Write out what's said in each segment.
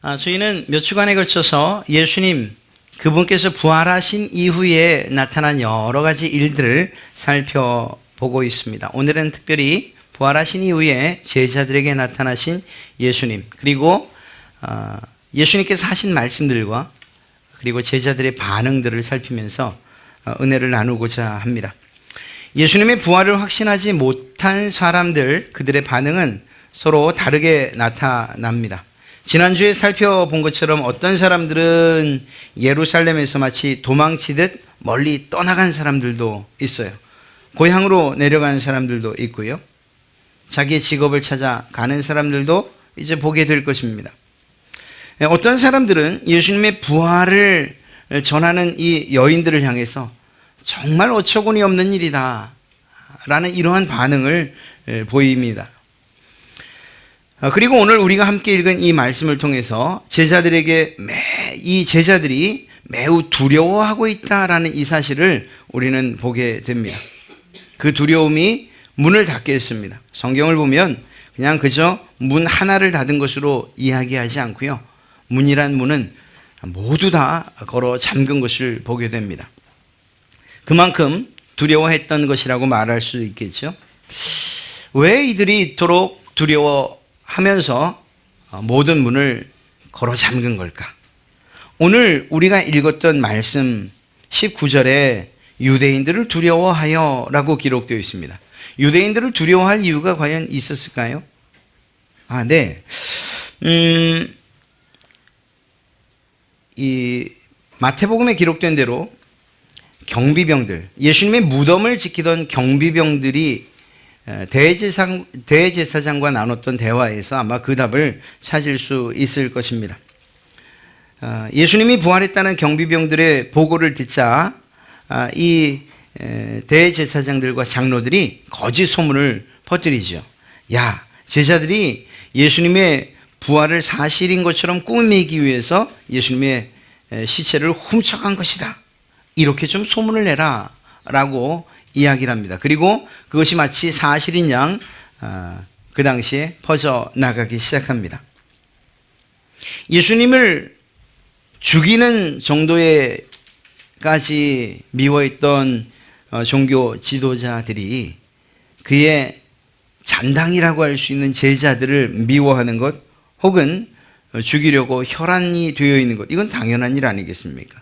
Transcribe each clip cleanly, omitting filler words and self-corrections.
저희는 몇 주간에 걸쳐서 예수님 그분께서 부활하신 이후에 나타난 여러 가지 일들을 살펴보고 있습니다. 오늘은 특별히 부활하신 이후에 제자들에게 나타나신 예수님, 그리고 예수님께서 하신 말씀들과 그리고 제자들의 반응들을 살피면서 은혜를 나누고자 합니다. 예수님의 부활을 확신하지 못한 사람들, 그들의 반응은 서로 다르게 나타납니다. 지난주에 살펴본 것처럼 어떤 사람들은 예루살렘에서 마치 도망치듯 멀리 떠나간 사람들도 있어요. 고향으로 내려가는 사람들도 있고요. 자기의 직업을 찾아 가는 사람들도 이제 보게 될 것입니다. 어떤 사람들은 예수님의 부활을 전하는 이 여인들을 향해서 정말 어처구니 없는 일이다 라는 이러한 반응을 보입니다. 그리고 오늘 우리가 함께 읽은 이 말씀을 통해서 제자들에게 이 제자들이 매우 두려워하고 있다라는 이 사실을 우리는 보게 됩니다. 그 두려움이 문을 닫게 했습니다. 성경을 보면 그냥 그저 문 하나를 닫은 것으로 이야기하지 않고요. 문이란 문은 모두 다 걸어 잠근 것을 보게 됩니다. 그만큼 두려워했던 것이라고 말할 수 있겠죠. 왜 이들이 이토록 두려워하면서 모든 문을 걸어 잠근 걸까? 오늘 우리가 읽었던 말씀 19절에 유대인들을 두려워하여 라고 기록되어 있습니다. 유대인들을 두려워할 이유가 과연 있었을까요? 네. 이 마태복음에 기록된 대로 경비병들, 예수님의 무덤을 지키던 경비병들이 대제사장과 나눴던 대화에서 아마 그 답을 찾을 수 있을 것입니다. 예수님이 부활했다는 경비병들의 보고를 듣자 이 대제사장들과 장로들이 거짓 소문을 퍼뜨리죠. 야, 제자들이 예수님의 부활을 사실인 것처럼 꾸미기 위해서 예수님의 시체를 훔쳐간 것이다. 이렇게 좀 소문을 내라 라고 이야기를 합니다. 그리고 그것이 마치 사실인 양 그 당시에 퍼져나가기 시작합니다. 예수님을 죽이는 정도에까지 미워했던 종교 지도자들이 그의 잔당이라고 할 수 있는 제자들을 미워하는 것, 혹은 죽이려고 혈안이 되어 있는 것, 이건 당연한 일 아니겠습니까?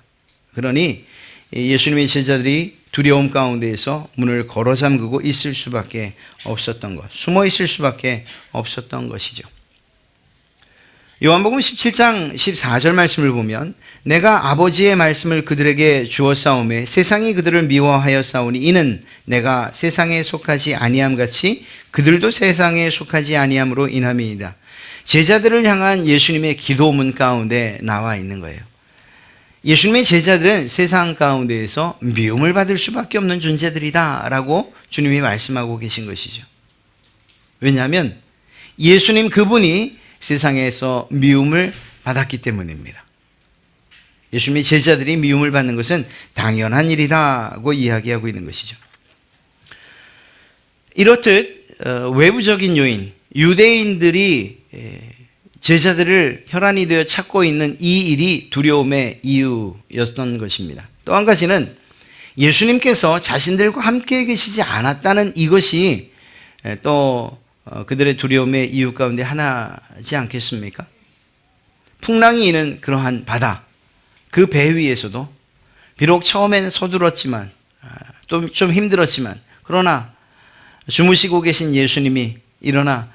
그러니 예수님의 제자들이 두려움 가운데에서 문을 걸어 잠그고 있을 수밖에 없었던 것, 숨어 있을 수밖에 없었던 것이죠. 요한복음 17장 14절 말씀을 보면 내가 아버지의 말씀을 그들에게 주었사오매 세상이 그들을 미워하였사오니 이는 내가 세상에 속하지 아니함 같이 그들도 세상에 속하지 아니함으로 인함이니이다. 제자들을 향한 예수님의 기도문 가운데 나와 있는 거예요. 예수님의 제자들은 세상 가운데에서 미움을 받을 수밖에 없는 존재들이다 라고 주님이 말씀하고 계신 것이죠. 왜냐하면 예수님 그분이 세상에서 미움을 받았기 때문입니다. 예수님의 제자들이 미움을 받는 것은 당연한 일이라고 이야기하고 있는 것이죠. 이렇듯 외부적인 요인, 유대인들이 제자들을 혈안이 되어 찾고 있는 이 일이 두려움의 이유였던 것입니다. 또 한 가지는 예수님께서 자신들과 함께 계시지 않았다는 이것이 또 그들의 두려움의 이유 가운데 하나지 않겠습니까? 풍랑이 있는 그러한 바다, 그 배 위에서도 비록 처음에는 서둘렀지만 또 좀 힘들었지만 그러나 주무시고 계신 예수님이 일어나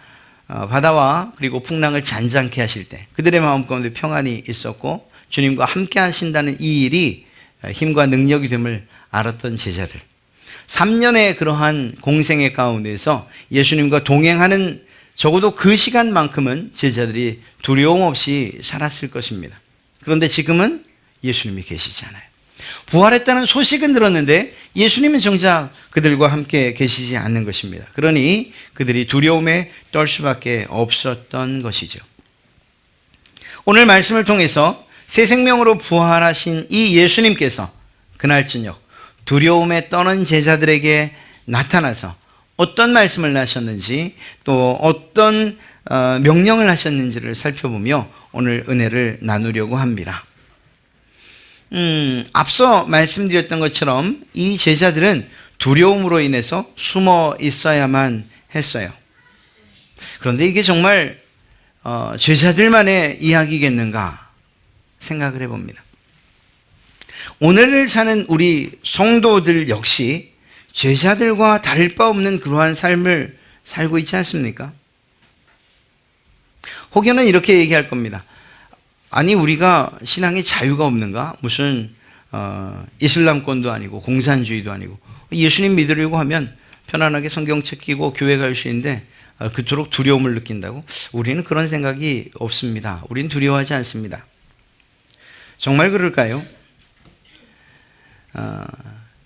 바다와 그리고 풍랑을 잔잔케 하실 때 그들의 마음 가운데 평안이 있었고 주님과 함께 하신다는 이 일이 힘과 능력이 됨을 알았던 제자들, 3년의 그러한 공생의 가운데서 예수님과 동행하는 적어도 그 시간만큼은 제자들이 두려움 없이 살았을 것입니다. 그런데 지금은 예수님이 계시지 않아요. 부활했다는 소식은 들었는데 예수님은 정작 그들과 함께 계시지 않는 것입니다. 그러니 그들이 두려움에 떨 수밖에 없었던 것이죠. 오늘 말씀을 통해서 새 생명으로 부활하신 이 예수님께서 그날 저녁 두려움에 떠는 제자들에게 나타나서 어떤 말씀을 하셨는지 또 어떤 명령을 하셨는지를 살펴보며 오늘 은혜를 나누려고 합니다. 앞서 말씀드렸던 것처럼 이 제자들은 두려움으로 인해서 숨어 있어야만 했어요. 그런데 이게 정말 제자들만의 이야기겠는가 생각을 해봅니다. 오늘을 사는 우리 성도들 역시 제자들과 다를 바 없는 그러한 삶을 살고 있지 않습니까? 혹여는 이렇게 얘기할 겁니다. 아니, 우리가 신앙에 자유가 없는가? 무슨 이슬람권도 아니고 공산주의도 아니고 예수님 믿으려고 하면 편안하게 성경책 끼고 교회 갈 수 있는데 그토록 두려움을 느낀다고? 우리는 그런 생각이 없습니다. 우리는 두려워하지 않습니다. 정말 그럴까요?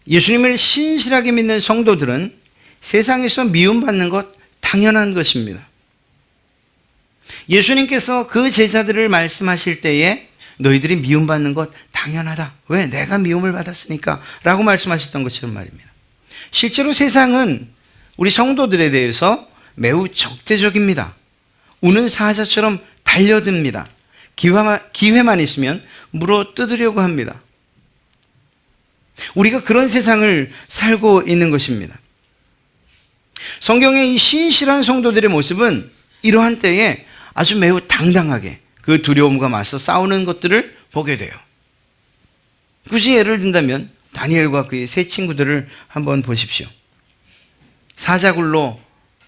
예수님을 신실하게 믿는 성도들은 세상에서 미움받는 것 당연한 것입니다. 예수님께서 그 제자들을 말씀하실 때에 너희들이 미움받는 것 당연하다. 왜? 내가 미움을 받았으니까 라고 말씀하셨던 것처럼 말입니다. 실제로 세상은 우리 성도들에 대해서 매우 적대적입니다. 우는 사자처럼 달려듭니다. 기회만 있으면 물어 뜯으려고 합니다. 우리가 그런 세상을 살고 있는 것입니다. 성경의 이 신실한 성도들의 모습은 이러한 때에 아주 매우 당당하게 그 두려움과 맞서 싸우는 것들을 보게 돼요. 굳이 예를 든다면 다니엘과 그의 세 친구들을 한번 보십시오. 사자굴로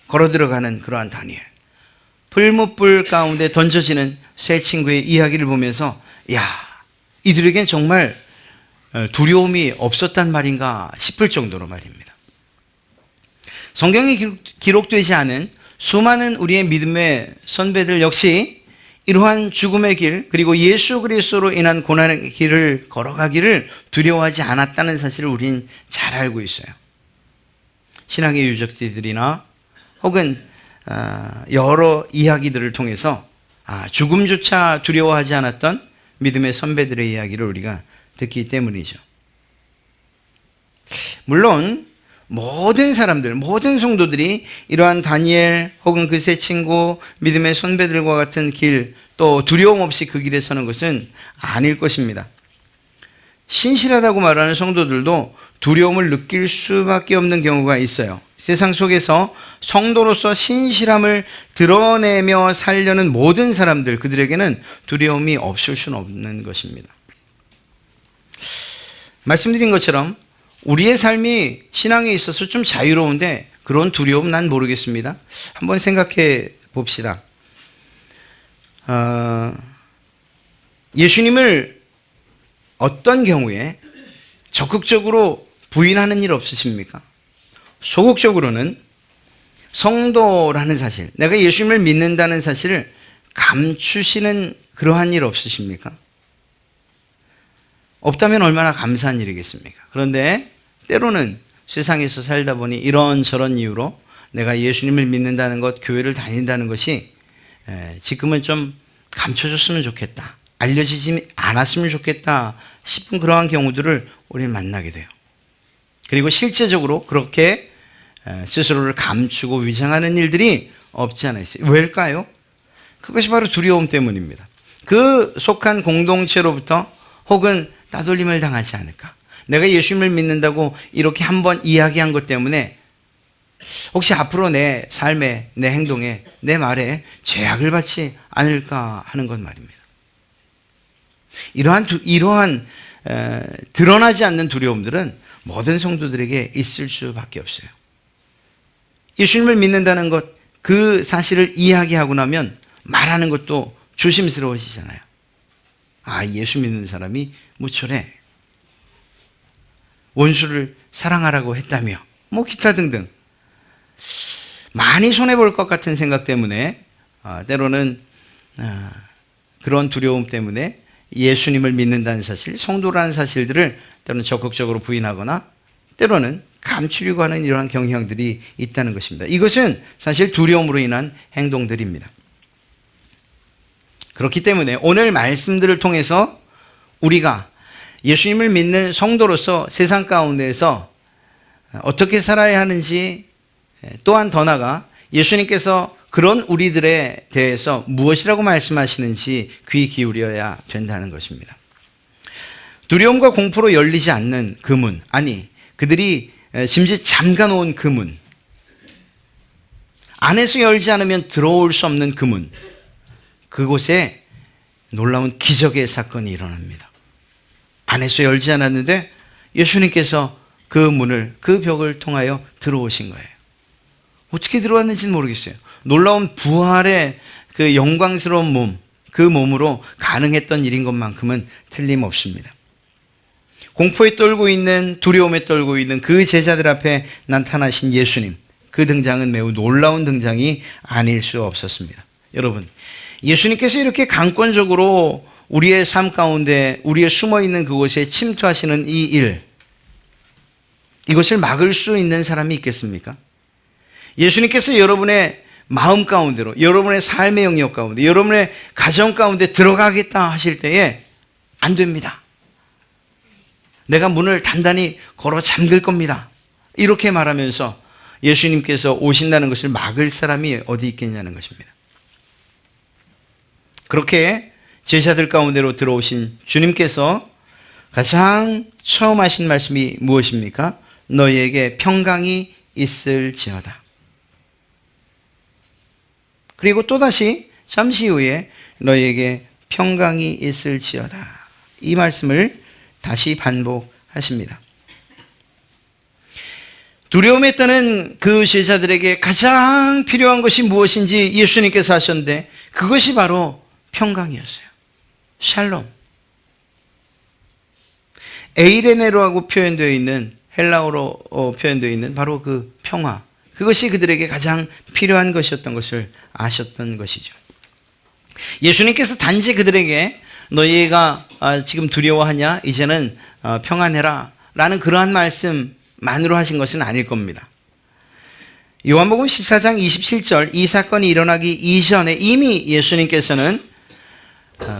걸어 들어가는 그러한 다니엘, 풀무불 가운데 던져지는 세 친구의 이야기를 보면서 야, 이들에겐 정말 두려움이 없었단 말인가 싶을 정도로 말입니다. 성경에 기록되지 않은 수많은 우리의 믿음의 선배들 역시 이러한 죽음의 길, 그리고 예수 그리스도로 인한 고난의 길을 걸어가기를 두려워하지 않았다는 사실을 우린 잘 알고 있어요. 신앙의 유적지들이나 혹은 여러 이야기들을 통해서 죽음조차 두려워하지 않았던 믿음의 선배들의 이야기를 우리가 듣기 때문이죠. 물론 모든 사람들, 모든 성도들이 이러한 다니엘 혹은 그 세 친구, 믿음의 선배들과 같은 길, 또 두려움 없이 그 길에 서는 것은 아닐 것입니다. 신실하다고 말하는 성도들도 두려움을 느낄 수밖에 없는 경우가 있어요. 세상 속에서 성도로서 신실함을 드러내며 살려는 모든 사람들, 그들에게는 두려움이 없을 수는 없는 것입니다. 말씀드린 것처럼 우리의 삶이 신앙에 있어서 좀 자유로운데 그런 두려움 난 모르겠습니다. 한번 생각해 봅시다. 예수님을 어떤 경우에 적극적으로 부인하는 일 없으십니까? 소극적으로는 성도라는 사실, 내가 예수님을 믿는다는 사실을 감추시는 그러한 일 없으십니까? 없다면 얼마나 감사한 일이겠습니까? 그런데 때로는 세상에서 살다 보니 이런저런 이유로 내가 예수님을 믿는다는 것, 교회를 다닌다는 것이 지금은 좀 감춰졌으면 좋겠다, 알려지지 않았으면 좋겠다 싶은 그러한 경우들을 우리는 만나게 돼요. 그리고 실제적으로 그렇게 스스로를 감추고 위장하는 일들이 없지 않아 있어요. 왜일까요? 그것이 바로 두려움 때문입니다. 그 속한 공동체로부터 혹은 따돌림을 당하지 않을까, 내가 예수님을 믿는다고 이렇게 한번 이야기한 것 때문에 혹시 앞으로 내 삶에, 내 행동에, 내 말에 제약을 받지 않을까 하는 것 말입니다. 이러한 드러나지 않는 두려움들은 모든 성도들에게 있을 수밖에 없어요. 예수님을 믿는다는 것, 그 사실을 이야기하고 나면 말하는 것도 조심스러워지잖아요. 예수 믿는 사람이 무철해, 원수를 사랑하라고 했다며, 기타 등등 많이 손해볼 것 같은 생각 때문에 때로는 그런 두려움 때문에 예수님을 믿는다는 사실, 성도라는 사실들을 때로는 적극적으로 부인하거나 때로는 감추려고 하는 이러한 경향들이 있다는 것입니다. 이것은 사실 두려움으로 인한 행동들입니다. 그렇기 때문에 오늘 말씀들을 통해서 우리가 예수님을 믿는 성도로서 세상 가운데에서 어떻게 살아야 하는지 또한 더 나아가 예수님께서 그런 우리들에 대해서 무엇이라고 말씀하시는지 귀 기울여야 된다는 것입니다. 두려움과 공포로 열리지 않는 그 문, 아니 그들이 심지어 잠가놓은 그 문, 안에서 열지 않으면 들어올 수 없는 그 문, 그곳에 놀라운 기적의 사건이 일어납니다. 안에서 열지 않았는데 예수님께서 그 문을, 그 벽을 통하여 들어오신 거예요. 어떻게 들어왔는지는 모르겠어요. 놀라운 부활의 그 영광스러운 몸, 그 몸으로 가능했던 일인 것만큼은 틀림없습니다. 공포에 떨고 있는, 두려움에 떨고 있는 그 제자들 앞에 나타나신 예수님, 그 등장은 매우 놀라운 등장이 아닐 수 없었습니다. 여러분, 예수님께서 이렇게 강권적으로 우리의 삶 가운데, 우리의 숨어있는 그곳에 침투하시는 이 일, 이것을 막을 수 있는 사람이 있겠습니까? 예수님께서 여러분의 마음 가운데로, 여러분의 삶의 영역 가운데, 여러분의 가정 가운데 들어가겠다 하실 때에 안 됩니다. 내가 문을 단단히 걸어 잠글 겁니다. 이렇게 말하면서 예수님께서 오신다는 것을 막을 사람이 어디 있겠냐는 것입니다. 그렇게 제자들 가운데로 들어오신 주님께서 가장 처음 하신 말씀이 무엇입니까? 너희에게 평강이 있을지어다. 그리고 또다시 잠시 후에 너희에게 평강이 있을지어다. 이 말씀을 다시 반복하십니다. 두려움에 떠는 그 제자들에게 가장 필요한 것이 무엇인지 예수님께서 하셨는데 그것이 바로 평강이었어요. 샬롬. 에이레네로하고 표현되어 있는, 헬라어로 표현되어 있는 바로 그 평화, 그것이 그들에게 가장 필요한 것이었던 것을 아셨던 것이죠. 예수님께서 단지 그들에게 너희가 지금 두려워하냐? 이제는 평안해라 라는 그러한 말씀만으로 하신 것은 아닐 겁니다. 요한복음 14장 27절, 이 사건이 일어나기 이전에 이미 예수님께서는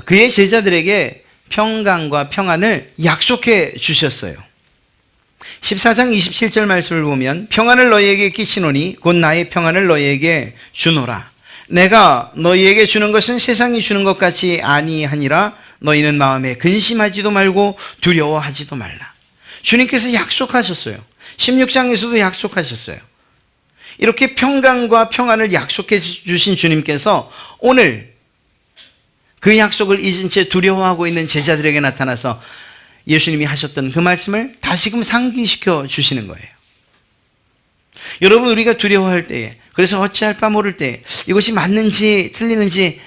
그의 제자들에게 평강과 평안을 약속해 주셨어요. 14장 27절 말씀을 보면 평안을 너희에게 끼치노니 곧 나의 평안을 너희에게 주노라. 내가 너희에게 주는 것은 세상이 주는 것 같이 아니하니라. 너희는 마음에 근심하지도 말고 두려워하지도 말라. 주님께서 약속하셨어요. 16장에서도 약속하셨어요. 이렇게 평강과 평안을 약속해 주신 주님께서 오늘 그 약속을 잊은 채 두려워하고 있는 제자들에게 나타나서 예수님이 하셨던 그 말씀을 다시금 상기시켜 주시는 거예요. 여러분, 우리가 두려워할 때에, 그래서 어찌할 바 모를 때, 이것이 맞는지 틀리는지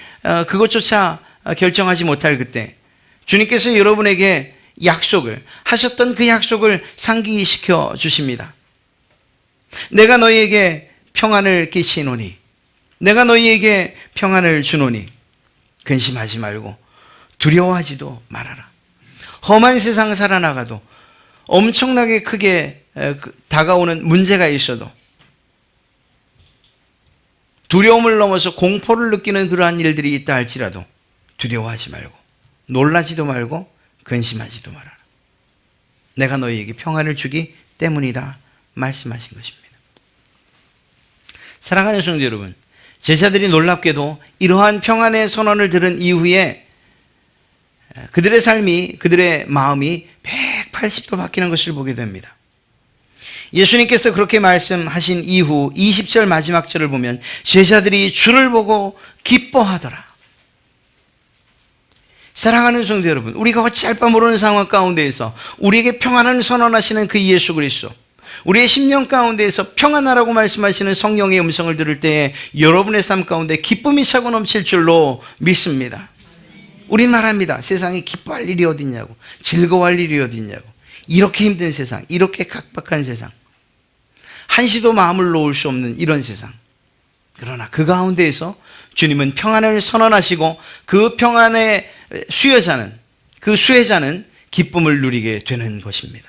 그것조차 결정하지 못할 그때 주님께서 여러분에게 약속을 하셨던 그 약속을 상기시켜 주십니다. 내가 너희에게 평안을 끼치노니, 내가 너희에게 평안을 주노니 근심하지 말고 두려워하지도 말아라. 험한 세상 살아나가도 엄청나게 크게 다가오는 문제가 있어도 두려움을 넘어서 공포를 느끼는 그러한 일들이 있다 할지라도 두려워하지 말고 놀라지도 말고 근심하지도 말아라. 내가 너희에게 평안을 주기 때문이다 말씀하신 것입니다. 사랑하는 성도 여러분, 제자들이 놀랍게도 이러한 평안의 선언을 들은 이후에 그들의 삶이, 그들의 마음이 180도 바뀌는 것을 보게 됩니다. 예수님께서 그렇게 말씀하신 이후 20절 마지막 절을 보면 제자들이 주를 보고 기뻐하더라. 사랑하는 성도 여러분, 우리가 어찌할 바 모르는 상황 가운데에서 우리에게 평안을 선언하시는 그 예수 그리스도, 우리의 심령 가운데에서 평안하라고 말씀하시는 성령의 음성을 들을 때에 여러분의 삶 가운데 기쁨이 차고 넘칠 줄로 믿습니다. 우린 말합니다. 세상에 기뻐할 일이 어딨냐고, 즐거워할 일이 어딨냐고. 이렇게 힘든 세상, 이렇게 각박한 세상, 한시도 마음을 놓을 수 없는 이런 세상. 그러나 그 가운데에서 주님은 평안을 선언하시고 그 평안의 수혜자는, 그 수혜자는 기쁨을 누리게 되는 것입니다.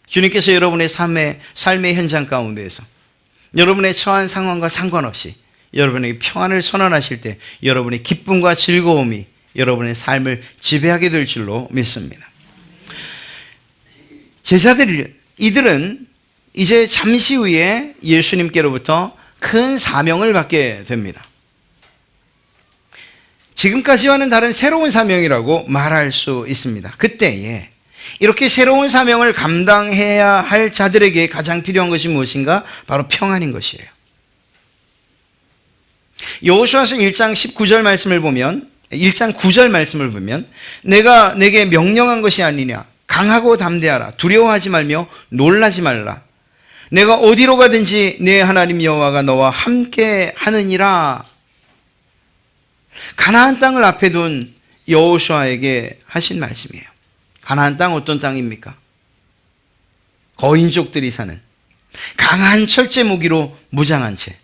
주님께서 여러분의 삶의 현장 가운데에서 여러분의 처한 상황과 상관없이 여러분에게 평안을 선언하실 때 여러분의 기쁨과 즐거움이 여러분의 삶을 지배하게 될 줄로 믿습니다. 이들은 이제 잠시 후에 예수님께로부터 큰 사명을 받게 됩니다. 지금까지와는 다른 새로운 사명이라고 말할 수 있습니다. 그때에 이렇게 새로운 사명을 감당해야 할 자들에게 가장 필요한 것이 무엇인가? 바로 평안인 것이에요. 여호수아서 1장 19절 말씀을 보면 1장 9절 말씀을 보면 내가 내게 명령한 것이 아니냐 강하고 담대하라 두려워하지 말며 놀라지 말라 내가 어디로 가든지 내 하나님 여호와가 너와 함께 하느니라. 가나안 땅을 앞에 둔 여호수아에게 하신 말씀이에요. 가나안 땅 어떤 땅입니까? 거인족들이 사는 강한 철제 무기로 무장한 채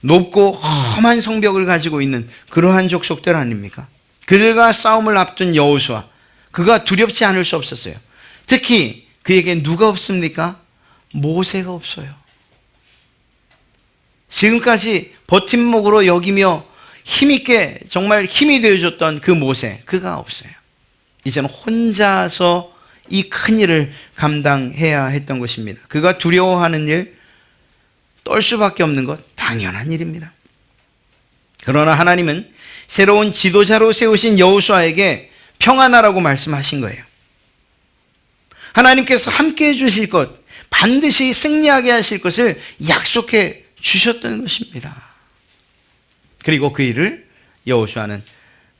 높고 험한 성벽을 가지고 있는 그러한 족속들 아닙니까? 그들과 싸움을 앞둔 여호수아, 그가 두렵지 않을 수 없었어요. 특히 그에게 누가 없습니까? 모세가 없어요. 지금까지 버팀목으로 여기며 힘있게 정말 힘이 되어줬던 그 모세, 그가 없어요. 이제는 혼자서 이 큰 일을 감당해야 했던 것입니다. 그가 두려워하는 일, 떨 수밖에 없는 것 당연한 일입니다. 그러나 하나님은 새로운 지도자로 세우신 여호수아에게 평안하라고 말씀하신 거예요. 하나님께서 함께해 주실 것, 반드시 승리하게 하실 것을 약속해 주셨던 것입니다. 그리고 그 일을 여호수아는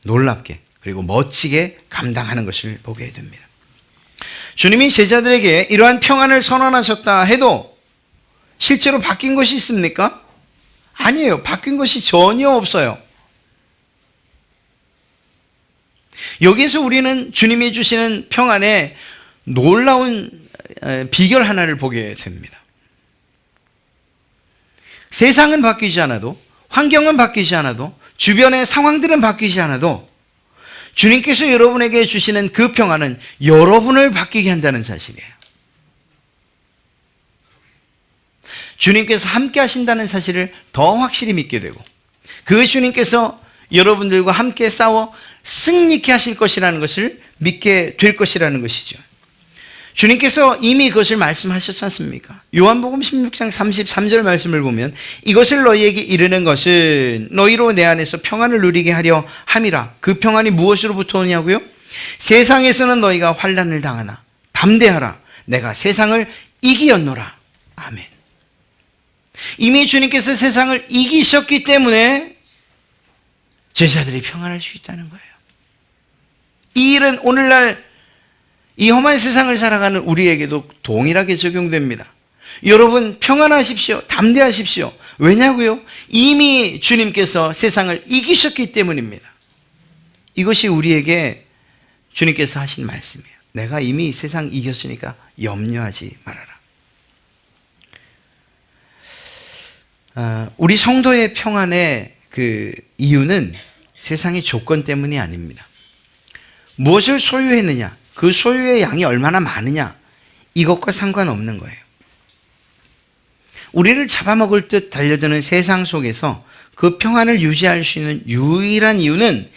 놀랍게 그리고 멋지게 감당하는 것을 보게 됩니다. 주님이 제자들에게 이러한 평안을 선언하셨다 해도 실제로 바뀐 것이 있습니까? 아니에요. 바뀐 것이 전혀 없어요. 여기에서 우리는 주님이 주시는 평안의 놀라운 비결 하나를 보게 됩니다. 세상은 바뀌지 않아도, 환경은 바뀌지 않아도, 주변의 상황들은 바뀌지 않아도 주님께서 여러분에게 주시는 그 평안은 여러분을 바뀌게 한다는 사실이에요. 주님께서 함께 하신다는 사실을 더 확실히 믿게 되고 그 주님께서 여러분들과 함께 싸워 승리케 하실 것이라는 것을 믿게 될 것이라는 것이죠. 주님께서 이미 그것을 말씀하셨지 않습니까? 요한복음 16장 33절 말씀을 보면 이것을 너희에게 이르는 것은 너희로 내 안에서 평안을 누리게 하려 함이라. 그 평안이 무엇으로부터 오냐고요? 세상에서는 너희가 환난을 당하나 담대하라. 내가 세상을 이기었노라. 아멘. 이미 주님께서 세상을 이기셨기 때문에 제자들이 평안할 수 있다는 거예요. 이 일은 오늘날 이 험한 세상을 살아가는 우리에게도 동일하게 적용됩니다. 여러분 평안하십시오. 담대하십시오. 왜냐고요? 이미 주님께서 세상을 이기셨기 때문입니다. 이것이 우리에게 주님께서 하신 말씀이에요. 내가 이미 세상 이겼으니까 염려하지 말아라. 우리 성도의 평안의 그 이유는 세상의 조건 때문이 아닙니다. 무엇을 소유했느냐, 그 소유의 양이 얼마나 많으냐, 이것과 상관없는 거예요. 우리를 잡아먹을 듯 달려드는 세상 속에서 그 평안을 유지할 수 있는 유일한 이유는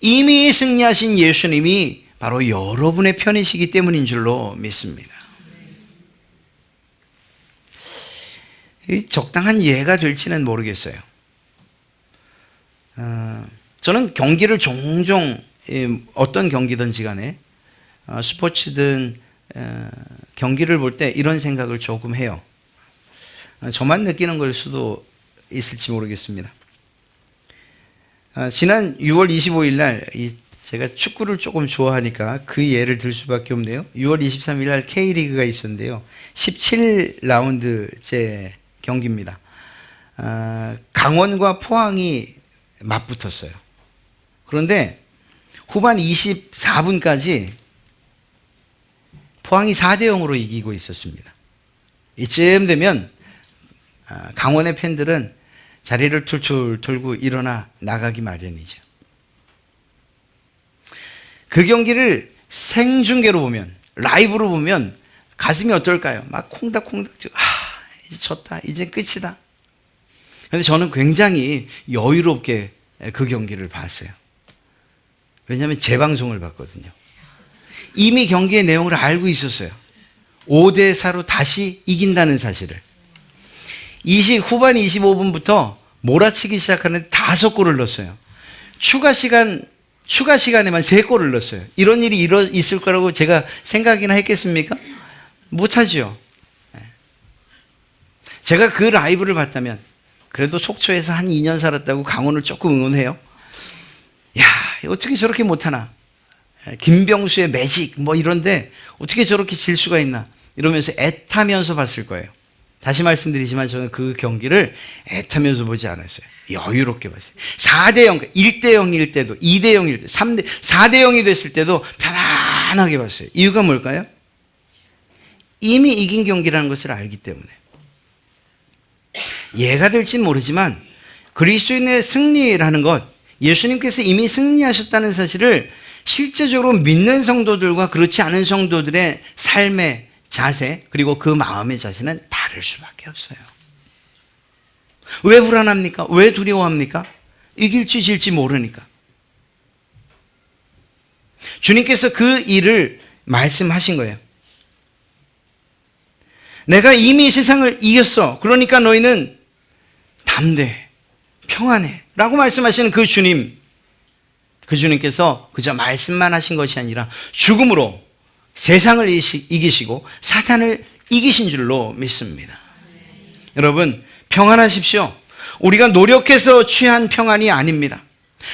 이미 승리하신 예수님이 바로 여러분의 편이시기 때문인 줄로 믿습니다. 적당한 이해가 될지는 모르겠어요. 저는 경기를 종종 어떤 경기든지 간에 스포츠든 경기를 볼 때 이런 생각을 조금 해요. 저만 느끼는 걸 수도 있을지 모르겠습니다. 지난 6월 25일 날 제가 축구를 조금 좋아하니까 그 예를 들 수밖에 없네요. 6월 23일 날 K리그가 있었는데요. 17라운드째 경기입니다. 강원과 포항이 맞붙었어요. 그런데 후반 24분까지 포항이 4대0으로 이기고 있었습니다. 이쯤 되면 강원의 팬들은 자리를 툴툴 털고 일어나 나가기 마련이죠. 그 경기를 생중계로 보면, 라이브로 보면 가슴이 어떨까요? 막 콩닥콩닥 이제 졌다, 이제 끝이다. 그런데 저는 굉장히 여유롭게 그 경기를 봤어요. 왜냐하면 재방송을 봤거든요. 이미 경기의 내용을 알고 있었어요. 5대 4로 다시 이긴다는 사실을. 후반 25분부터 몰아치기 시작하는데 5골을 넣었어요. 추가 시간에만 3골을 넣었어요. 이런 일이 있을 거라고 제가 생각이나 했겠습니까? 못하죠. 제가 그 라이브를 봤다면, 그래도 속초에서 한 2년 살았다고 강원을 조금 응원해요. 야, 어떻게 저렇게 못하나. 김병수의 매직 이런데 어떻게 저렇게 질 수가 있나 이러면서 애타면서 봤을 거예요. 다시 말씀드리지만 저는 그 경기를 애타면서 보지 않았어요. 여유롭게 봤어요. 4대 0, 1대 0일 때도, 2대 0일 때, 4대 0이 됐을 때도 편안하게 봤어요. 이유가 뭘까요? 이미 이긴 경기라는 것을 알기 때문에. 예가 될진 모르지만 그리스도인의 승리라는 것, 예수님께서 이미 승리하셨다는 사실을 실제적으로 믿는 성도들과 그렇지 않은 성도들의 삶의 자세, 그리고 그 마음의 자세는 다를 수밖에 없어요. 왜 불안합니까? 왜 두려워합니까? 이길지 질지 모르니까. 주님께서 그 일을 말씀하신 거예요. 내가 이미 세상을 이겼어. 그러니까 너희는 담대해, 평안해 라고 말씀하시는 그 주님, 그 주님께서 그저 말씀만 하신 것이 아니라 죽음으로 세상을 이기시고 사탄을 이기신 줄로 믿습니다. 여러분, 평안하십시오. 우리가 노력해서 취한 평안이 아닙니다.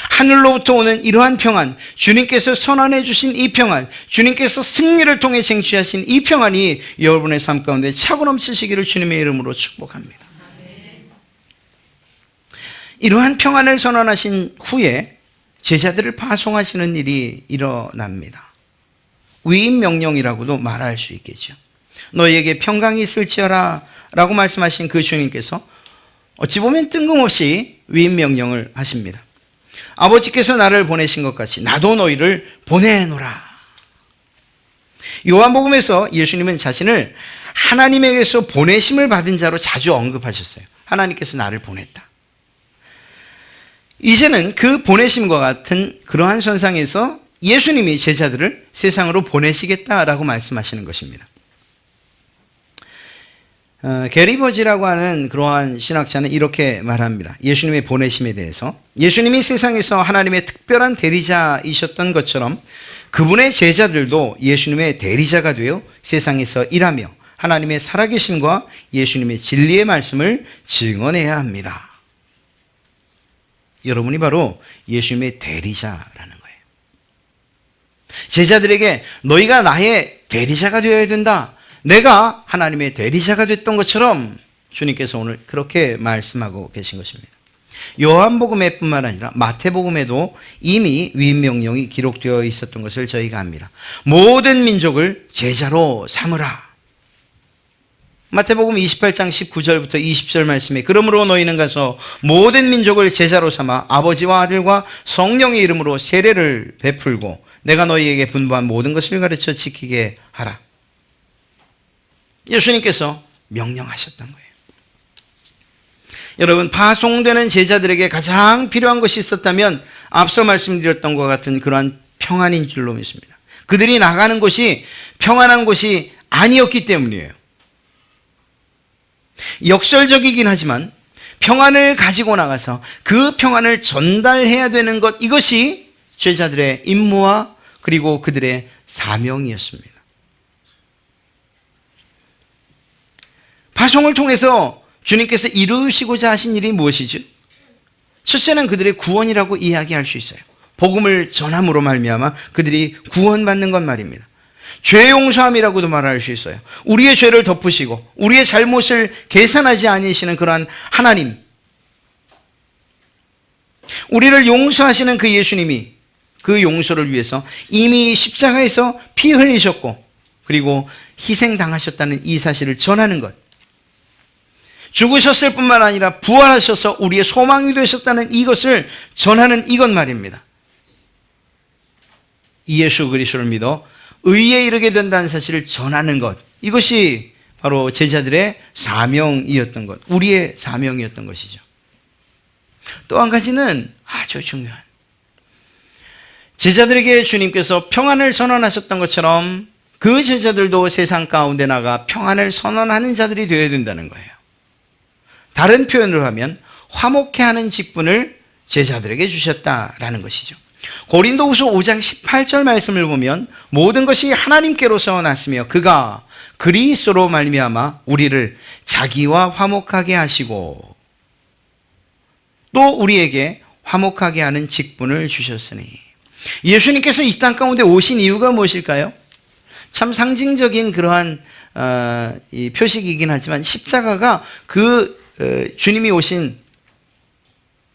하늘로부터 오는 이러한 평안, 주님께서 선언해 주신 이 평안, 주님께서 승리를 통해 쟁취하신 이 평안이 여러분의 삶 가운데 차고 넘치시기를 주님의 이름으로 축복합니다. 이러한 평안을 선언하신 후에 제자들을 파송하시는 일이 일어납니다. 위임 명령이라고도 말할 수 있겠죠. 너희에게 평강이 있을지어라 라고 말씀하신 그 주님께서 어찌 보면 뜬금없이 위임 명령을 하십니다. 아버지께서 나를 보내신 것 같이 나도 너희를 보내노라. 요한복음에서 예수님은 자신을 하나님에게서 보내심을 받은 자로 자주 언급하셨어요. 하나님께서 나를 보냈다. 이제는 그 보내심과 같은 그러한 선상에서 예수님이 제자들을 세상으로 보내시겠다라고 말씀하시는 것입니다. 게리 버지라고 하는 그러한 신학자는 이렇게 말합니다. 예수님의 보내심에 대해서, 예수님이 세상에서 하나님의 특별한 대리자이셨던 것처럼 그분의 제자들도 예수님의 대리자가 되어 세상에서 일하며 하나님의 살아계심과 예수님의 진리의 말씀을 증언해야 합니다. 여러분이 바로 예수님의 대리자라는 거예요. 제자들에게 너희가 나의 대리자가 되어야 된다, 내가 하나님의 대리자가 됐던 것처럼 주님께서 오늘 그렇게 말씀하고 계신 것입니다. 요한복음에 뿐만 아니라 마태복음에도 이미 위임명령이 기록되어 있었던 것을 저희가 압니다. 모든 민족을 제자로 삼으라. 마태복음 28장 19절부터 20절 말씀에 그러므로 너희는 가서 모든 민족을 제자로 삼아 아버지와 아들과 성령의 이름으로 세례를 베풀고 내가 너희에게 분부한 모든 것을 가르쳐 지키게 하라. 예수님께서 명령하셨던 거예요. 여러분, 파송되는 제자들에게 가장 필요한 것이 있었다면 앞서 말씀드렸던 것과 같은 그러한 평안인 줄로 믿습니다. 그들이 나가는 곳이 평안한 곳이 아니었기 때문이에요. 역설적이긴 하지만 평안을 가지고 나가서 그 평안을 전달해야 되는 것, 이것이 제자들의 임무와 그리고 그들의 사명이었습니다. 파송을 통해서 주님께서 이루시고자 하신 일이 무엇이죠? 첫째는 그들의 구원이라고 이야기할 수 있어요. 복음을 전함으로 말미암아 그들이 구원받는 것 말입니다. 죄 용서함이라고도 말할 수 있어요. 우리의 죄를 덮으시고 우리의 잘못을 계산하지 아니시는 그러한 하나님, 우리를 용서하시는 그 예수님이 그 용서를 위해서 이미 십자가에서 피 흘리셨고 그리고 희생당하셨다는 이 사실을 전하는 것, 죽으셨을 뿐만 아니라 부활하셔서 우리의 소망이 되셨다는 이것을 전하는 이것 말입니다. 이 예수 그리스도를 믿어 의에 이르게 된다는 사실을 전하는 것, 이것이 바로 제자들의 사명이었던 것, 우리의 사명이었던 것이죠. 또 한 가지는 아주 중요한, 제자들에게 주님께서 평안을 선언하셨던 것처럼 그 제자들도 세상 가운데 나가 평안을 선언하는 자들이 되어야 된다는 거예요. 다른 표현으로 하면 화목해하는 직분을 제자들에게 주셨다라는 것이죠. 고린도후서 5장 18절 말씀을 보면 모든 것이 하나님께로서 났으며 그가 그리스도로 말미암아 우리를 자기와 화목하게 하시고 또 우리에게 화목하게 하는 직분을 주셨으니, 예수님께서 이 땅 가운데 오신 이유가 무엇일까요? 참 상징적인 그러한 이 표식이긴 하지만 십자가가 주님이 오신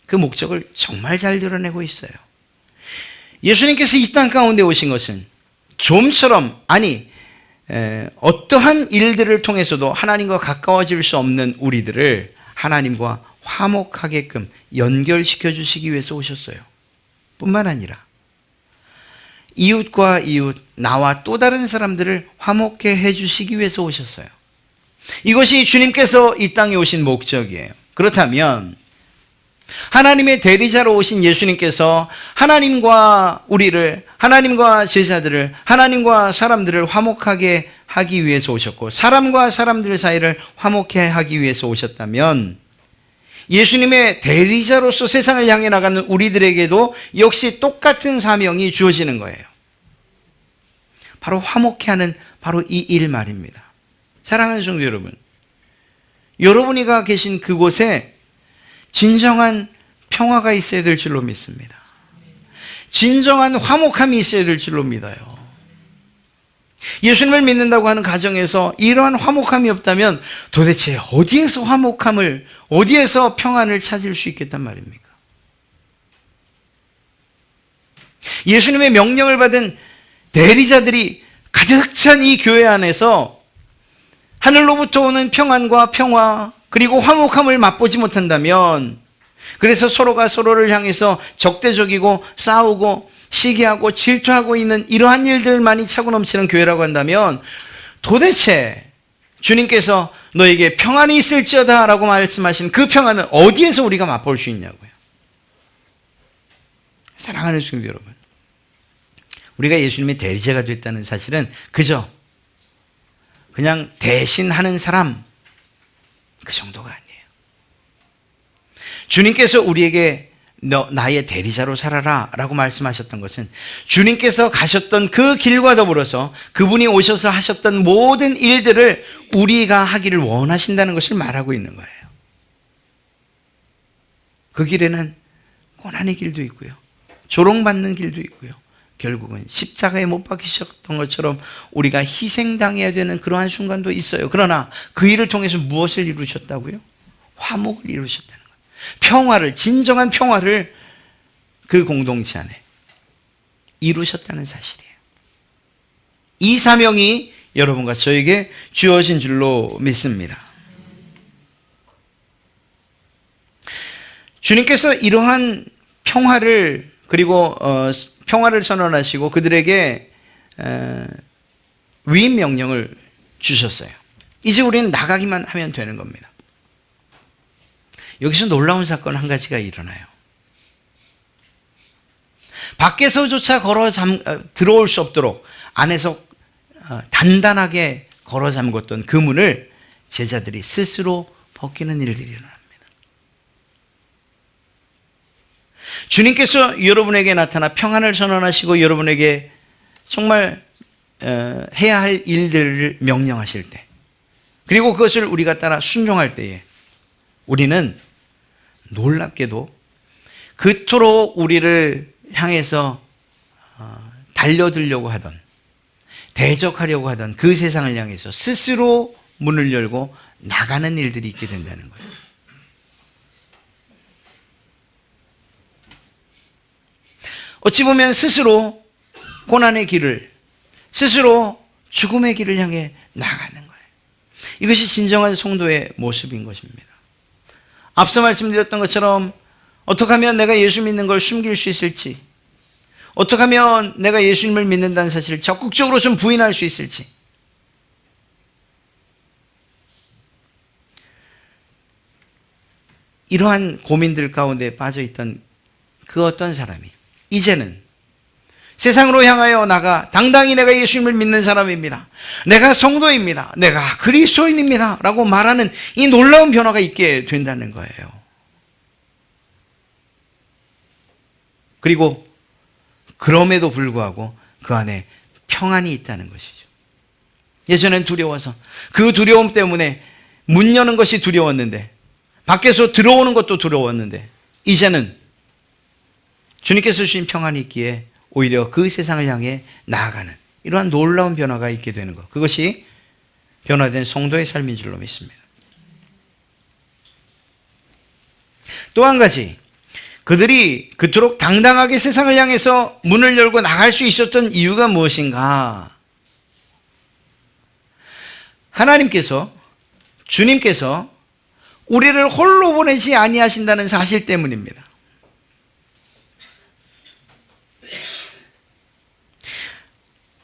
그 목적을 정말 잘 드러내고 있어요. 예수님께서 이 땅 가운데 오신 것은 좀처럼, 어떠한 일들을 통해서도 하나님과 가까워질 수 없는 우리들을 하나님과 화목하게끔 연결시켜 주시기 위해서 오셨어요. 뿐만 아니라 이웃과 이웃, 나와 또 다른 사람들을 화목해 해주시기 위해서 오셨어요. 이것이 주님께서 이 땅에 오신 목적이에요. 그렇다면 하나님의 대리자로 오신 예수님께서 하나님과 우리를, 하나님과 제자들을, 하나님과 사람들을 화목하게 하기 위해서 오셨고, 사람과 사람들 사이를 화목해 하기 위해서 오셨다면, 예수님의 대리자로서 세상을 향해 나가는 우리들에게도 역시 똑같은 사명이 주어지는 거예요. 바로 화목해하는 바로 이 일 말입니다. 사랑하는 성도 여러분, 여러분이가 계신 그곳에 진정한 평화가 있어야 될 줄로 믿습니다. 진정한 화목함이 있어야 될 줄로 믿어요. 예수님을 믿는다고 하는 가정에서 이러한 화목함이 없다면 도대체 어디에서 화목함을, 어디에서 평안을 찾을 수 있겠단 말입니까? 예수님의 명령을 받은 대리자들이 가득 찬 이 교회 안에서 하늘로부터 오는 평안과 평화, 그리고 화목함을 맛보지 못한다면, 그래서 서로가 서로를 향해서 적대적이고 싸우고 시기하고 질투하고 있는 이러한 일들만이 차고 넘치는 교회라고 한다면, 도대체 주님께서 너에게 평안이 있을지어다 라고 말씀하신 그 평안은 어디에서 우리가 맛볼 수 있냐고요. 사랑하는 성도 여러분, 우리가 예수님의 대리자가 됐다는 사실은 그냥 대신하는 사람, 그 정도가 아니에요. 주님께서 우리에게 너 나의 대리자로 살아라 라고 말씀하셨던 것은 주님께서 가셨던 그 길과 더불어서 그분이 오셔서 하셨던 모든 일들을 우리가 하기를 원하신다는 것을 말하고 있는 거예요. 그 길에는 고난의 길도 있고요, 조롱받는 길도 있고요, 결국은 십자가에 못 박히셨던 것처럼 우리가 희생당해야 되는 그러한 순간도 있어요. 그러나 그 일을 통해서 무엇을 이루셨다고요? 화목을 이루셨다는 거예요. 평화를, 진정한 평화를 그 공동체 안에 이루셨다는 사실이에요. 이 사명이 여러분과 저에게 주어진 줄로 믿습니다. 주님께서 이러한 평화를, 그리고 평화를 선언하시고 그들에게 위임 명령을 주셨어요. 이제 우리는 나가기만 하면 되는 겁니다. 여기서 놀라운 사건 한 가지가 일어나요. 밖에서조차 들어올 수 없도록 안에서 단단하게 걸어 잠궜던 그 문을 제자들이 스스로 벗기는 일들이 일어납니다. 주님께서 여러분에게 나타나 평안을 선언하시고 여러분에게 정말 해야 할 일들을 명령하실 때, 그리고 그것을 우리가 따라 순종할 때에 우리는 놀랍게도 그토록 우리를 향해서 달려들려고 하던, 대적하려고 하던 그 세상을 향해서 스스로 문을 열고 나가는 일들이 있게 된다는 거예요. 어찌 보면 스스로 고난의 길을, 스스로 죽음의 길을 향해 나가는 거예요. 이것이 진정한 성도의 모습인 것입니다. 앞서 말씀드렸던 것처럼 어떻게 하면 내가 예수 믿는 걸 숨길 수 있을지, 어떻게 하면 내가 예수님을 믿는다는 사실을 적극적으로 좀 부인할 수 있을지, 이러한 고민들 가운데 빠져있던 그 어떤 사람이 이제는 세상으로 향하여 나가 당당히 내가 예수님을 믿는 사람입니다, 내가 성도입니다, 내가 그리스도인입니다 라고 말하는 이 놀라운 변화가 있게 된다는 거예요. 그리고 그럼에도 불구하고 그 안에 평안이 있다는 것이죠. 예전엔 두려워서 그 두려움 때문에 문 여는 것이 두려웠는데, 밖에서 들어오는 것도 두려웠는데, 이제는 주님께서 주신 평안이 있기에 오히려 그 세상을 향해 나아가는 이러한 놀라운 변화가 있게 되는 것, 그것이 변화된 성도의 삶인 줄로 믿습니다. 또 한 가지, 그들이 그토록 당당하게 세상을 향해서 문을 열고 나갈 수 있었던 이유가 무엇인가? 하나님께서, 주님께서 우리를 홀로 보내지 아니하신다는 사실 때문입니다.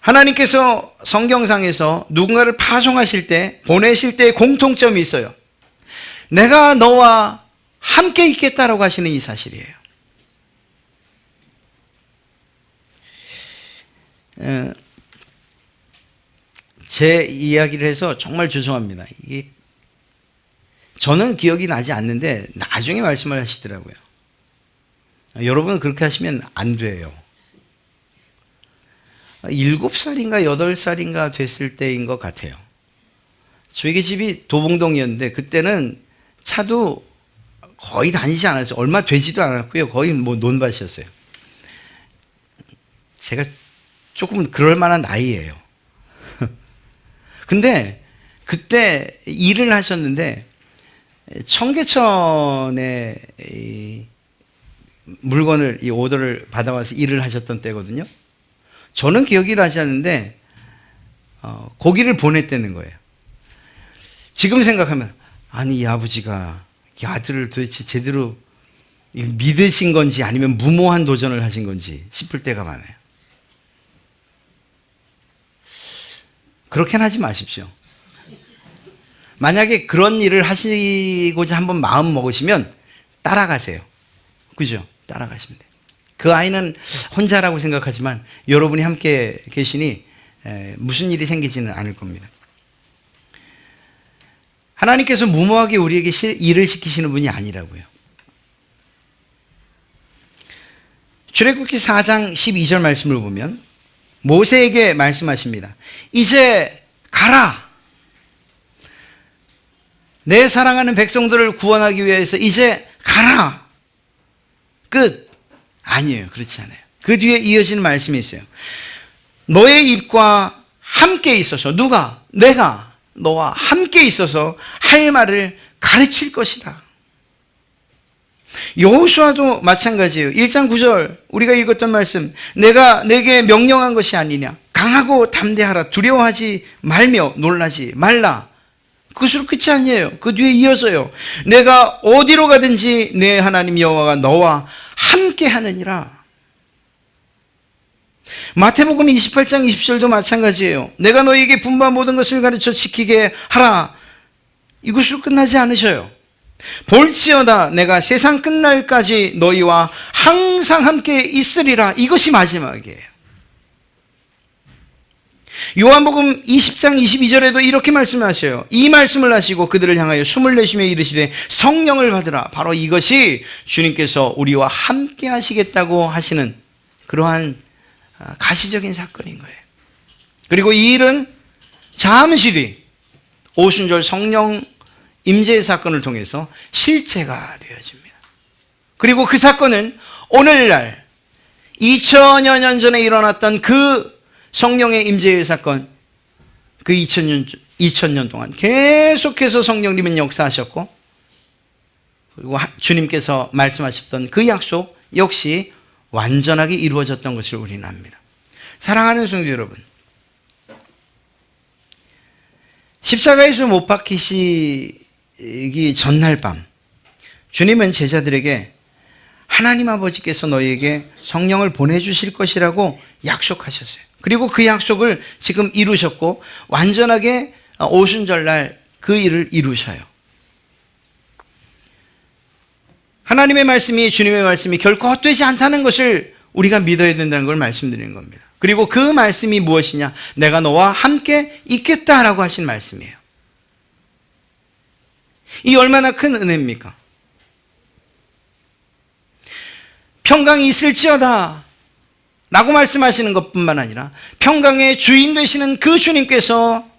하나님께서 성경상에서 누군가를 파송하실 때, 보내실 때 공통점이 있어요. 내가 너와 함께 있겠다라고 하시는 이 사실이에요. 제 이야기를 해서 정말 죄송합니다. 이게 저는 기억이 나지 않는데 나중에 말씀을 하시더라고요. 여러분은 그렇게 하시면 안 돼요. 7살인가 8살인가 됐을 때인 것 같아요. 저희 집이 도봉동이었는데 그때는 차도 거의 다니지 않았어요. 얼마 되지도 않았고요. 거의 뭐 논밭이었어요. 제가 조금 그럴 만한 나이예요. 근데 그때 일을 하셨는데 청계천에 이 물건을, 이 오더를 받아와서 일을 하셨던 때거든요. 저는 기억이 나지 않는데 고기를 보냈다는 거예요. 지금 생각하면 아니 이 아버지가 이 아들을 도대체 제대로 믿으신 건지 아니면 무모한 도전을 하신 건지 싶을 때가 많아요. 그렇게는 하지 마십시오. 만약에 그런 일을 하시고자 한번 마음 먹으시면 따라가세요. 그죠? 따라가시면 돼요. 그 아이는 혼자라고 생각하지만 여러분이 함께 계시니 무슨 일이 생기지는 않을 겁니다. 하나님께서 무모하게 우리에게 일을 시키시는 분이 아니라고요. 출애굽기 4장 12절 말씀을 보면 모세에게 말씀하십니다. 이제 가라. 내 사랑하는 백성들을 구원하기 위해서 이제 가라. 끝. 아니에요. 그렇지 않아요. 그 뒤에 이어지는 말씀이 있어요. 너의 입과 함께 있어서, 누가? 내가 너와 함께 있어서 할 말을 가르칠 것이다. 여호수아도 마찬가지예요. 1장 9절 우리가 읽었던 말씀, 내가 내게 명령한 것이 아니냐. 강하고 담대하라. 두려워하지 말며 놀라지 말라. 그것으로 끝이 아니에요. 그 뒤에 이어서요. 내가 어디로 가든지 내 하나님 여호와가 너와 함께 하느니라. 마태복음 28장 20절도 마찬가지예요. 내가 너희에게 분부한 모든 것을 가르쳐 지키게 하라. 이것으로 끝나지 않으셔요. 볼지어다 내가 세상 끝날까지 너희와 항상 함께 있으리라. 이것이 마지막이에요. 요한복음 20장 22절에도 이렇게 말씀하셔요. 이 말씀을 하시고 그들을 향하여 숨을 내쉬며 이르시되 성령을 받으라. 바로 이것이 주님께서 우리와 함께 하시겠다고 하시는 그러한 가시적인 사건인 거예요. 그리고 이 일은 잠시 뒤 오순절 성령 임재의 사건을 통해서 실체가 되어집니다. 그리고 그 사건은 오늘날 2000여 년 전에 일어났던 그 성령의 임재의 사건, 그 2000년 동안 계속해서 성령님은 역사하셨고, 그리고 주님께서 말씀하셨던 그 약속 역시 완전하게 이루어졌던 것을 우리는 압니다. 사랑하는 성도 여러분, 십자가에서 못 박히시기 전날 밤 주님은 제자들에게 하나님 아버지께서 너희에게 성령을 보내주실 것이라고 약속하셨어요. 그리고 그 약속을 지금 이루셨고 완전하게 오순절날 그 일을 이루셔요. 하나님의 말씀이, 주님의 말씀이 결코 헛되지 않다는 것을 우리가 믿어야 된다는 걸 말씀드리는 겁니다. 그리고 그 말씀이 무엇이냐? 내가 너와 함께 있겠다라고 하신 말씀이에요. 이 얼마나 큰 은혜입니까? 평강이 있을지어다 라고 말씀하시는 것뿐만 아니라 평강의 주인 되시는 그 주님께서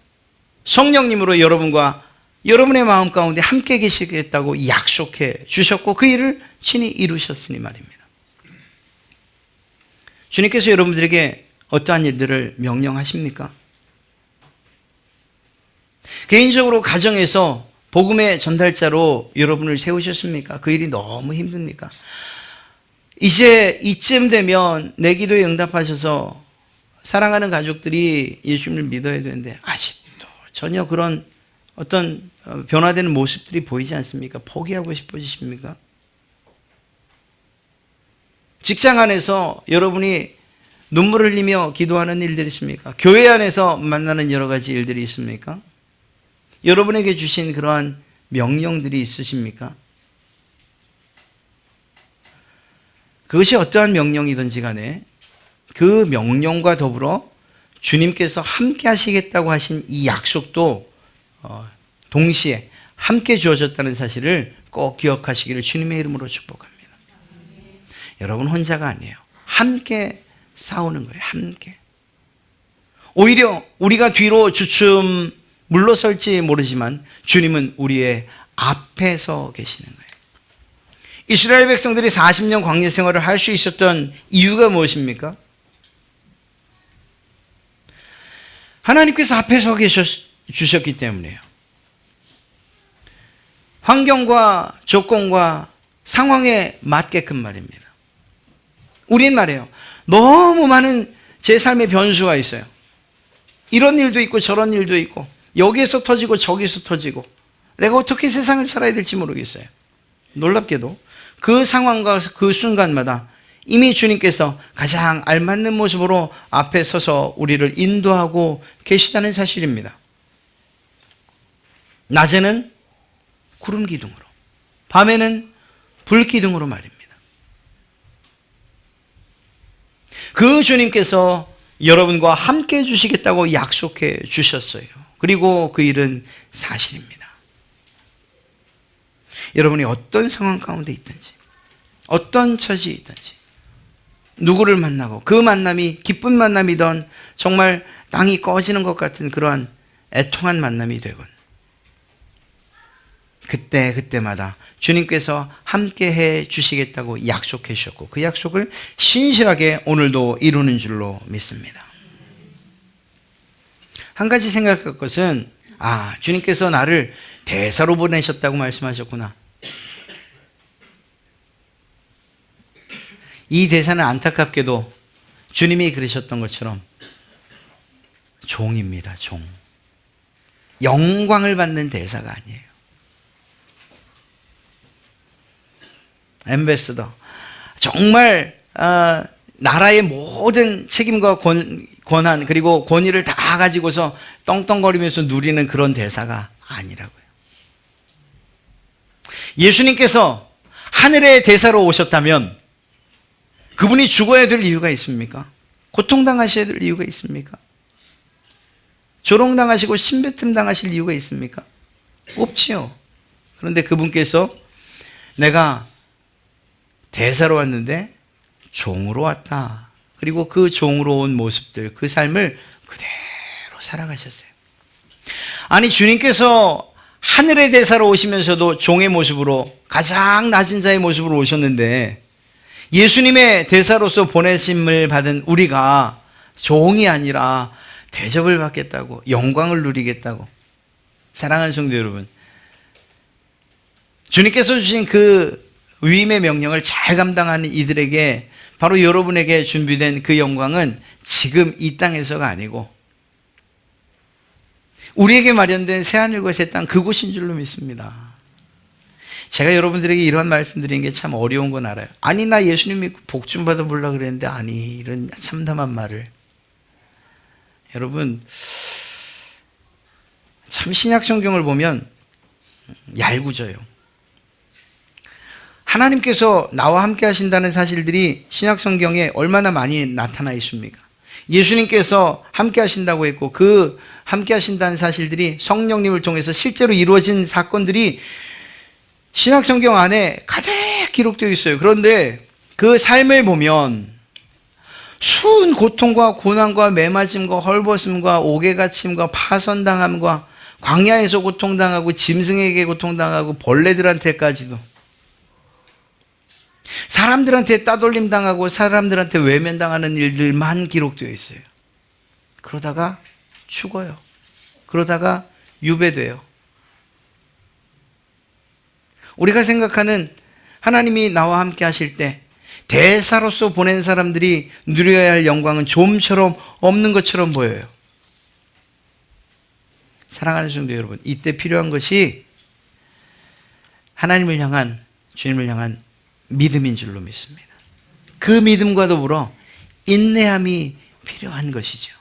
성령님으로 여러분과 여러분의 마음 가운데 함께 계시겠다고 약속해 주셨고 그 일을 친히 이루셨으니 말입니다. 주님께서 여러분들에게 어떠한 일들을 명령하십니까? 개인적으로 가정에서 복음의 전달자로 여러분을 세우셨습니까? 그 일이 너무 힘듭니까? 이제 이쯤 되면 내 기도에 응답하셔서 사랑하는 가족들이 예수님을 믿어야 되는데 아직도 전혀 그런 어떤 변화되는 모습들이 보이지 않습니까? 포기하고 싶으십니까? 직장 안에서 여러분이 눈물을 흘리며 기도하는 일들이 있습니까? 교회 안에서 만나는 여러 가지 일들이 있습니까? 여러분에게 주신 그러한 명령들이 있으십니까? 그것이 어떠한 명령이든지 간에 그 명령과 더불어 주님께서 함께 하시겠다고 하신 이 약속도 동시에 함께 주어졌다는 사실을 꼭 기억하시기를 주님의 이름으로 축복합니다. 여러분 혼자가 아니에요. 함께 싸우는 거예요. 함께. 오히려 우리가 뒤로 주춤 물러설지 모르지만 주님은 우리의 앞에 서 계시는 거예요. 이스라엘 백성들이 40년 광야 생활을 할 수 있었던 이유가 무엇입니까? 하나님께서 앞에 서 주셨기 때문이에요. 환경과 조건과 상황에 맞게끔 말입니다. 우린 말이에요. 너무 많은 제 삶의 변수가 있어요. 이런 일도 있고 저런 일도 있고 여기에서 터지고 저기서 터지고 내가 어떻게 세상을 살아야 될지 모르겠어요. 놀랍게도 그 상황과 그 순간마다 이미 주님께서 가장 알맞는 모습으로 앞에 서서 우리를 인도하고 계시다는 사실입니다. 낮에는 구름 기둥으로, 밤에는 불 기둥으로 말입니다. 그 주님께서 여러분과 함께 해주시겠다고 약속해 주셨어요. 그리고 그 일은 사실입니다. 여러분이 어떤 상황 가운데 있든지 어떤 처지에 있든지 누구를 만나고 그 만남이 기쁜 만남이든 정말 땅이 꺼지는 것 같은 그러한 애통한 만남이 되건 그때마다 주님께서 함께 해 주시겠다고 약속해 주셨고 그 약속을 신실하게 오늘도 이루는 줄로 믿습니다. 한 가지 생각할 것은 주님께서 나를 대사로 보내셨다고 말씀하셨구나. 이 대사는 안타깝게도 주님이 그러셨던 것처럼 종입니다. 종. 영광을 받는 대사가 아니에요. 엠베서더. 정말 나라의 모든 책임과 권한 그리고 권위를 다 가지고서 떵떵거리면서 누리는 그런 대사가 아니라고요. 예수님께서 하늘의 대사로 오셨다면 그분이 죽어야 될 이유가 있습니까? 고통당하셔야 될 이유가 있습니까? 조롱당하시고 신베틈 당하실 이유가 있습니까? 없지요. 그런데 그분께서 내가 대사로 왔는데 종으로 왔다. 그리고 그 종으로 온 모습들, 그 삶을 그대로 살아가셨어요. 아니, 주님께서 하늘의 대사로 오시면서도 종의 모습으로 가장 낮은 자의 모습으로 오셨는데 예수님의 대사로서 보내심을 받은 우리가 종이 아니라 대접을 받겠다고, 영광을 누리겠다고. 사랑하는 성도 여러분, 주님께서 주신 그 위임의 명령을 잘 감당하는 이들에게, 바로 여러분에게 준비된 그 영광은 지금 이 땅에서가 아니고 우리에게 마련된 새하늘과 새 땅, 그곳인 줄로 믿습니다. 제가 여러분들에게 이런 말씀 드리는 게 참 어려운 건 알아요. 아니, 나 예수님 믿고 복 좀 받아보려고 그랬는데, 아니, 이런 참담한 말을. 여러분, 참 신약 성경을 보면 얄궂어요. 하나님께서 나와 함께 하신다는 사실들이 신약 성경에 얼마나 많이 나타나 있습니까? 예수님께서 함께 하신다고 했고 그 함께 하신다는 사실들이 성령님을 통해서 실제로 이루어진 사건들이 신약 성경 안에 가득 기록되어 있어요. 그런데 그 삶을 보면 수은 고통과 고난과 매맞음과 헐벗음과 옥에갇힘과 파선당함과 광야에서 고통당하고 짐승에게 고통당하고 벌레들한테까지도 사람들한테 따돌림 당하고 사람들한테 외면당하는 일들만 기록되어 있어요. 그러다가 죽어요. 그러다가 유배돼요. 우리가 생각하는 하나님이 나와 함께 하실 때 대사로서 보낸 사람들이 누려야 할 영광은 좀처럼 없는 것처럼 보여요. 사랑하는 성도 여러분, 이때 필요한 것이 하나님을 향한, 주님을 향한 믿음인 줄로 믿습니다. 그 믿음과 더불어 인내함이 필요한 것이죠.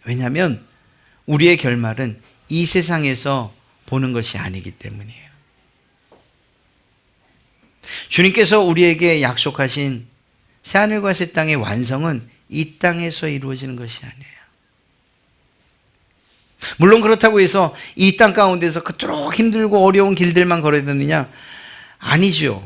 왜냐하면 우리의 결말은 이 세상에서 보는 것이 아니기 때문이에요. 주님께서 우리에게 약속하신 새하늘과 새 땅의 완성은 이 땅에서 이루어지는 것이 아니에요. 물론 그렇다고 해서 이 땅 가운데서 그토록 힘들고 어려운 길들만 걸어야 되느냐? 아니죠.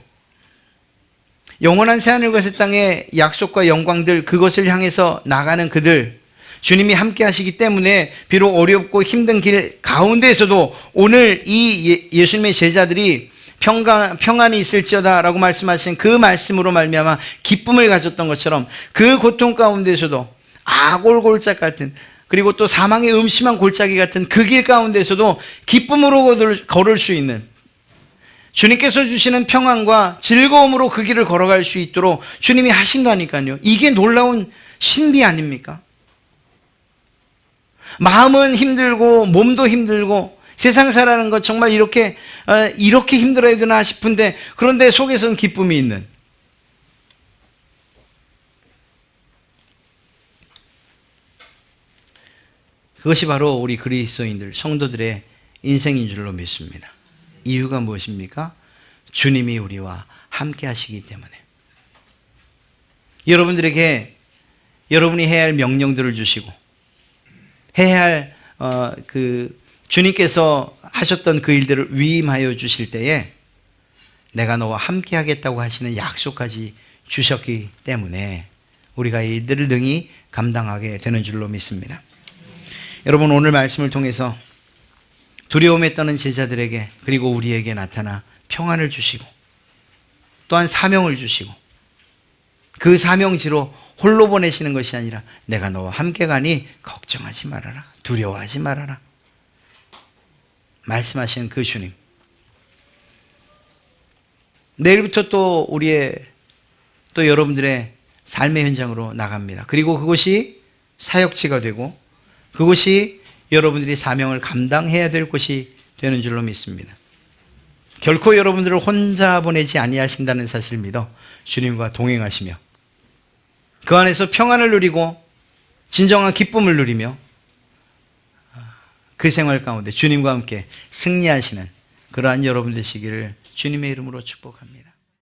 영원한 새하늘과 새 땅의 약속과 영광들, 그것을 향해서 나가는 그들, 주님이 함께 하시기 때문에 비록 어렵고 힘든 길 가운데에서도 오늘 이 예수님의 제자들이 평안이 있을지어다 라고 말씀하신 그 말씀으로 말미암아 기쁨을 가졌던 것처럼 그 고통 가운데에서도 아골골짝 같은, 그리고 또 사망의 음심한 골짜기 같은 그 길 가운데에서도 기쁨으로 걸을 수 있는, 주님께서 주시는 평안과 즐거움으로 그 길을 걸어갈 수 있도록 주님이 하신다니까요. 이게 놀라운 신비 아닙니까? 마음은 힘들고 몸도 힘들고 세상 살아가는 것 정말 이렇게 힘들어야 되나 싶은데, 그런데 속에서는 기쁨이 있는, 그것이 바로 우리 그리스도인들 성도들의 인생인 줄로 믿습니다. 이유가 무엇입니까? 주님이 우리와 함께 하시기 때문에. 여러분들에게 여러분이 해야 할 명령들을 주시고 해야 할 주님께서 하셨던 그 일들을 위임하여 주실 때에 내가 너와 함께 하겠다고 하시는 약속까지 주셨기 때문에 우리가 이 일들을 능히 감당하게 되는 줄로 믿습니다. 여러분, 오늘 말씀을 통해서 두려움에 떠는 제자들에게 그리고 우리에게 나타나 평안을 주시고 또한 사명을 주시고 그 사명지로 홀로 보내시는 것이 아니라 내가 너와 함께 가니 걱정하지 말아라, 두려워하지 말아라 말씀하시는 그 주님, 내일부터 또 여러분들의 삶의 현장으로 나갑니다. 그리고 그것이 사역지가 되고 그것이 여러분들이 사명을 감당해야 될 곳이 되는 줄로 믿습니다. 결코 여러분들을 혼자 보내지 아니하신다는 사실을 믿어 주님과 동행하시며 그 안에서 평안을 누리고 진정한 기쁨을 누리며 그 생활 가운데 주님과 함께 승리하시는 그러한 여러분 되시기를 주님의 이름으로 축복합니다.